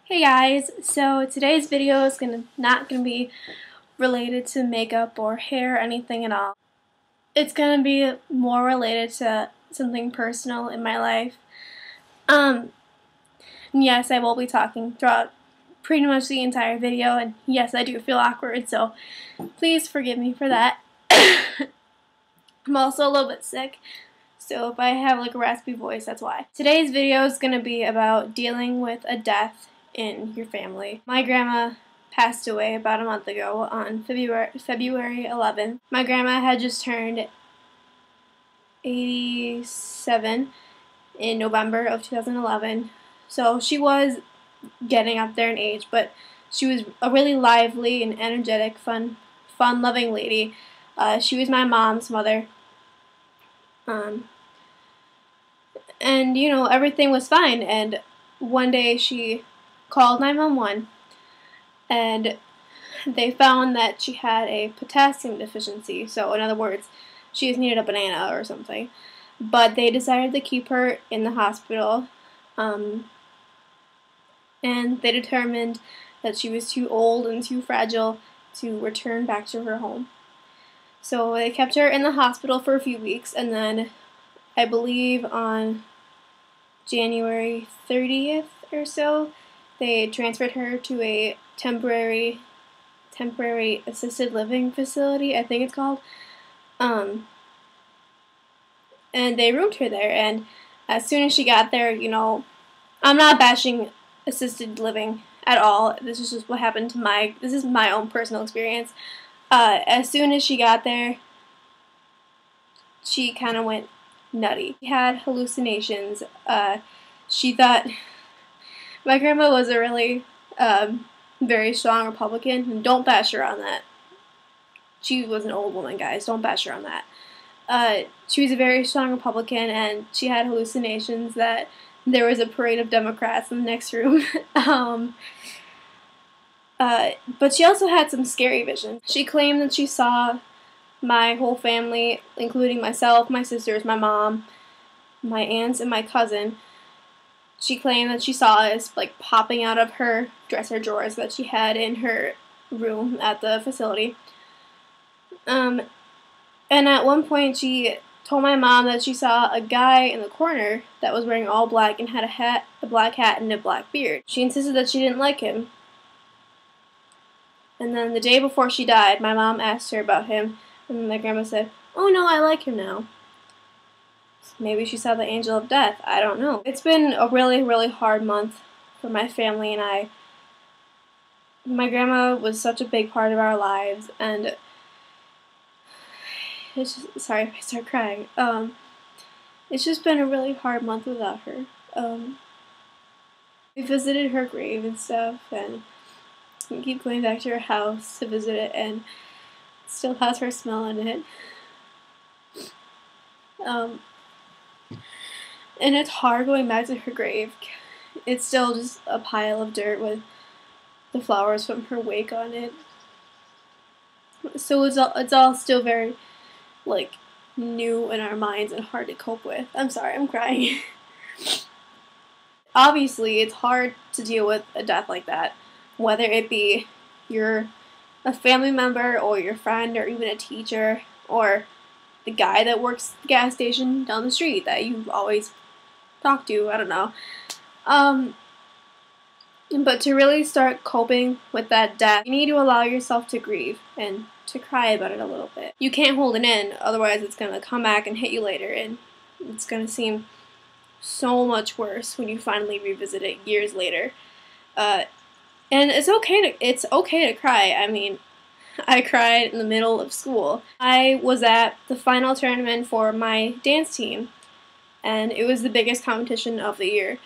Hey guys, so today's video is not gonna be related to makeup or hair or anything at all. It's gonna be more related to something personal in my life. Yes, I will be talking throughout pretty much the entire video, and yes, I do feel awkward, so please forgive me for that. I'm also a little bit sick, so if I have like a raspy voice, that's why. Today's video is gonna be about dealing with a death in your family. My grandma passed away about a month ago on February 11th. My grandma had just turned 87 in November of 2011, so she was getting up there in age, but she was a really lively and energetic, fun-loving lady. She was my mom's mother. And you know, everything was fine, and one day she called 911 and they found that she had a potassium deficiency. So in other words, she just needed a banana or something. But they decided to keep her in the hospital, and they determined that she was too old and too fragile to return back to her home. So they kept her in the hospital for a few weeks, and then I believe on January 30th or so, they transferred her to a temporary assisted living facility, I think it's called. And they roomed her there, and as soon as she got there, you know, I'm not bashing assisted living at all. This is just what happened to this is my own personal experience. As soon as she got there, she kind of went nutty. She had hallucinations. She thought my grandma was a really very strong Republican, and don't bash her on that. She was an old woman, guys. Don't bash her on that. She was a very strong Republican, and she had hallucinations that there was a parade of Democrats in the next room. But she also had some scary visions. She claimed that she saw my whole family, including myself, my sisters, my mom, my aunts, and my cousin. She claimed that she saw us like popping out of her dresser drawers that she had in her room at the facility. And at one point she told my mom that she saw a guy in the corner that was wearing all black and had a black hat and a black beard. She insisted that she didn't like him. And then the day before she died, my mom asked her about him, and my grandma said, "Oh no, I like him now." Maybe she saw the angel of death. I don't know. It's been a really, really hard month for my family and I. My grandma was such a big part of our lives, and it's just, sorry if I start crying. It's just been a really hard month without her. We visited her grave and stuff, and we keep going back to her house to visit it, and it still has her smell in it. And it's hard going back to her grave. It's still just a pile of dirt with the flowers from her wake on it. So it's all still very, like, new in our minds and hard to cope with. I'm sorry, I'm crying. Obviously, it's hard to deal with a death like that, whether it be you're a family member or your friend or even a teacher or the guy that works at the gas station down the street that you always talk to. I don't know. But to really start coping with that death, you need to allow yourself to grieve and to cry about it a little bit. You can't hold it in, otherwise it's going to come back and hit you later, and it's going to seem so much worse when you finally revisit it years later. And it's okay to cry. I mean, I cried in the middle of school. I was at the final tournament for my dance team, and it was the biggest competition of the year.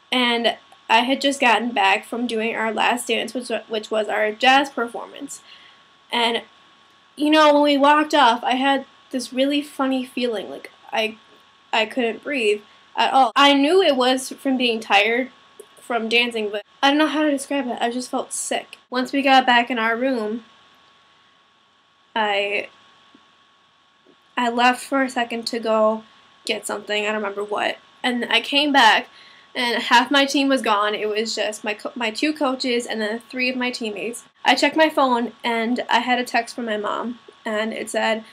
And I had just gotten back from doing our last dance, which was our jazz performance. And, you know, when we walked off, I had this really funny feeling, like I couldn't breathe at all. I knew it was from being tired from dancing, but I don't know how to describe it. I just felt sick. Once we got back in our room, I left for a second to go get something, I don't remember what, and I came back, and half my team was gone. It was just my two coaches and then 3 of my teammates. I checked my phone and I had a text from my mom, and it said,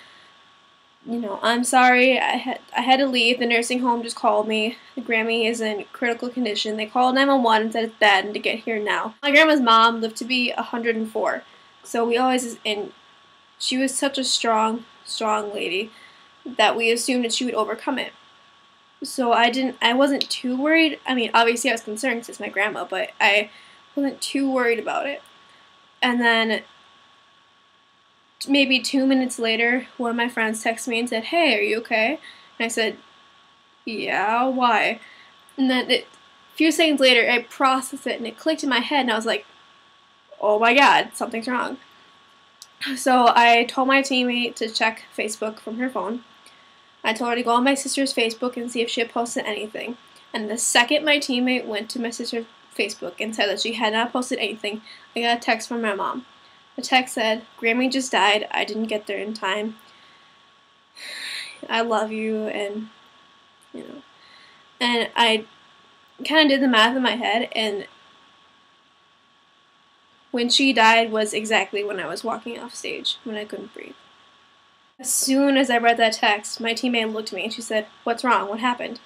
I'm sorry, I had to leave. The nursing home just called me. Grammie is in critical condition. They called 911 and said it's bad and to get here now. My grandma's mom lived to be 104, so she was such a strong lady that we assumed that she would overcome it. So I wasn't too worried. I mean, obviously I was concerned because it's my grandma, but I wasn't too worried about it. And then maybe 2 minutes later, one of my friends texted me and said, "Hey, are you okay?" And I said, "Yeah, why?" And then a few seconds later, I processed it and it clicked in my head, and I was like, "Oh my God, something's wrong." So I told my teammate to check Facebook from her phone. I told her to go on my sister's Facebook and see if she had posted anything. And the second my teammate went to my sister's Facebook and said that she had not posted anything, I got a text from my mom. The text said, "Grammie just died. I didn't get there in time. I love you," and I kind of did the math in my head, and when she died was exactly when I was walking off stage, when I couldn't breathe. As soon as I read that text, my teammate looked at me and she said, "What's wrong? What happened?"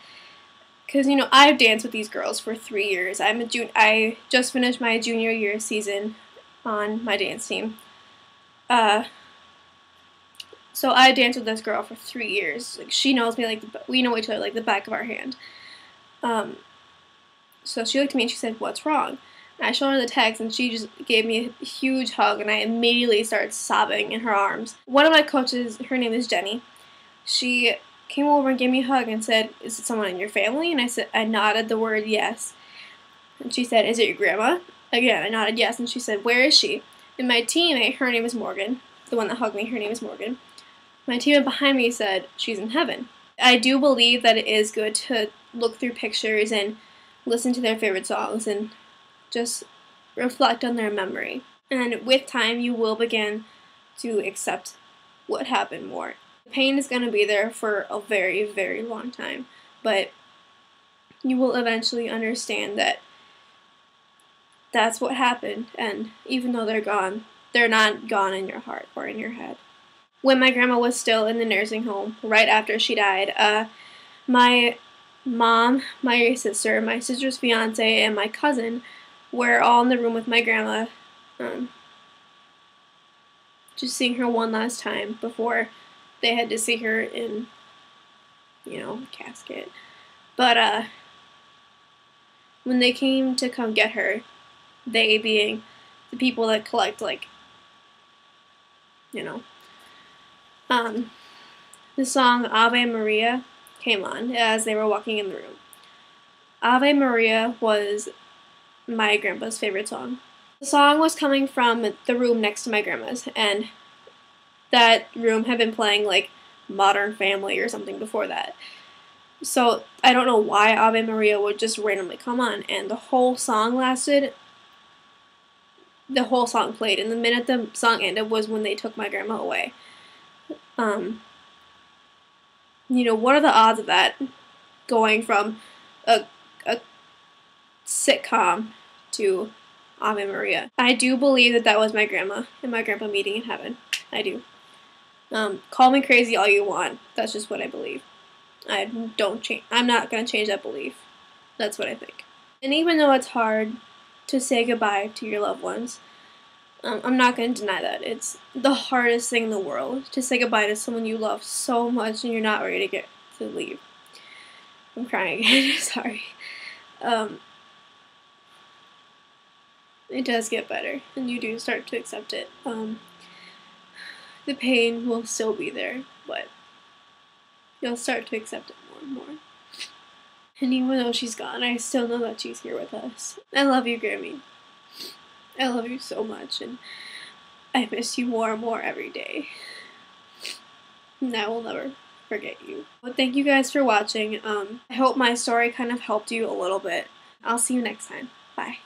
Because, I've danced with these girls for 3 years. I just finished my junior year season on my dance team. So I danced with this girl for 3 years. Like, she knows me, we know each other like the back of our hand. So she looked at me and she said, "What's wrong?" And I showed her the text, and she just gave me a huge hug, and I immediately started sobbing in her arms. One of my coaches, her name is Jenny, she came over and gave me a hug and said, "Is it someone in your family?" And I nodded the word yes. And she said, "Is it your grandma?" Again, I nodded yes, and she said, "Where is she?" And my teammate, her name is Morgan, the one that hugged me, her name is Morgan. My teammate behind me said, "She's in heaven." I do believe that it is good to look through pictures and listen to their favorite songs and just reflect on their memory. And with time, you will begin to accept what happened more. The pain is going to be there for a very, very long time, but you will eventually understand that that's what happened, and even though they're gone, they're not gone in your heart or in your head. When my grandma was still in the nursing home, right after she died, my mom, my sister's fiance, and my cousin were all in the room with my grandma, just seeing her one last time before they had to see her in, casket. But when they came to come get her, they being the people that collect, the song Ave Maria came on as they were walking in the room. Ave Maria was my grandpa's favorite song. The song was coming from the room next to my grandma's, and that room had been playing Modern Family or something before that. So I don't know why Ave Maria would just randomly come on, and the whole song played, and the minute the song ended was when they took my grandma away. What are the odds of that going from a sitcom to Ave Maria? I do believe that was my grandma and my grandpa meeting in heaven. I do. Call me crazy all you want. That's just what I believe. I'm not going to change that belief. That's what I think. And even though it's hard to say goodbye to your loved ones, I'm not going to deny that. It's the hardest thing in the world to say goodbye to someone you love so much and you're not ready to leave. I'm crying again. Sorry. It does get better, and you do start to accept it. The pain will still be there, but you'll start to accept it more and more. And even though she's gone, I still know that she's here with us. I love you, Grammie. I love you so much, and I miss you more and more every day. And I will never forget you. But thank you guys for watching. I hope my story kind of helped you a little bit. I'll see you next time. Bye.